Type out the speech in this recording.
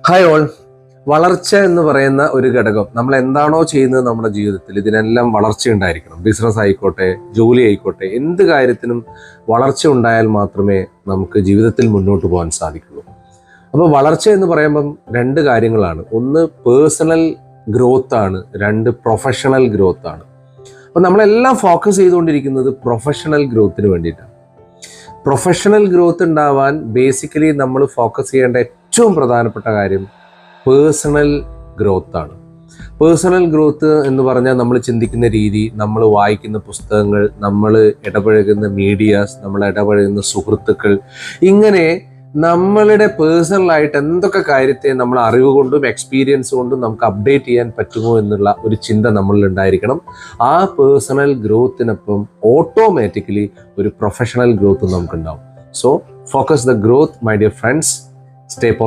Hi all. വളർച്ച എന്ന് പറയുന്ന ഒരു ഘടകം നമ്മൾ എന്താണോ ചെയ്യുന്നത് നമ്മുടെ ജീവിതത്തിൽ ഇതിനെല്ലാം വളർച്ച ഉണ്ടായിരിക്കണം. ബിസിനസ് ആയിക്കോട്ടെ, ജോലി ആയിക്കോട്ടെ, എന്ത് കാര്യത്തിനും വളർച്ച ഉണ്ടായാൽ മാത്രമേ നമുക്ക് ജീവിതത്തിൽ മുന്നോട്ട് പോകാൻ സാധിക്കുള്ളൂ. അപ്പോൾ വളർച്ച എന്ന് പറയുമ്പം രണ്ട് കാര്യങ്ങളാണ്. ഒന്ന് പേഴ്സണൽ ഗ്രോത്ത് ആണ്, രണ്ട് പ്രൊഫഷണൽ ഗ്രോത്ത് ആണ്. അപ്പോൾ നമ്മളെല്ലാം ഫോക്കസ് ചെയ്തുകൊണ്ടിരിക്കുന്നത് പ്രൊഫഷണൽ ഗ്രോത്തിന് വേണ്ടിയിട്ടാണ്. പ്രൊഫഷണൽ ഗ്രോത്ത് ഉണ്ടാവാൻ ബേസിക്കലി നമ്മൾ ഫോക്കസ് ചെയ്യേണ്ട ഏറ്റവും പ്രധാനപ്പെട്ട കാര്യം പേഴ്സണൽ ഗ്രോത്ത് ആണ്. പേഴ്സണൽ ഗ്രോത്ത് എന്ന് പറഞ്ഞാൽ നമ്മൾ ചിന്തിക്കുന്ന രീതി, നമ്മൾ വായിക്കുന്ന പുസ്തകങ്ങൾ, നമ്മൾ ഇടപഴകുന്ന മീഡിയാസ്, നമ്മൾ ഇടപഴകുന്ന സുഹൃത്തുക്കൾ, ഇങ്ങനെ നമ്മളുടെ പേഴ്സണലായിട്ട് എന്തൊക്കെ കാര്യത്തെ നമ്മൾ അറിവ് കൊണ്ടും എക്സ്പീരിയൻസ് കൊണ്ടും നമുക്ക് അപ്ഡേറ്റ് ചെയ്യാൻ പറ്റുമോ എന്നുള്ള ഒരു ചിന്ത നമ്മളിൽ ഉണ്ടായിരിക്കണം. ആ പേഴ്സണൽ ഗ്രോത്തിനൊപ്പം ഓട്ടോമാറ്റിക്കലി ഒരു പ്രൊഫഷണൽ ഗ്രോത്ത് നമുക്കുണ്ടാവും. So focus the growth, my dear friends. Stay positive.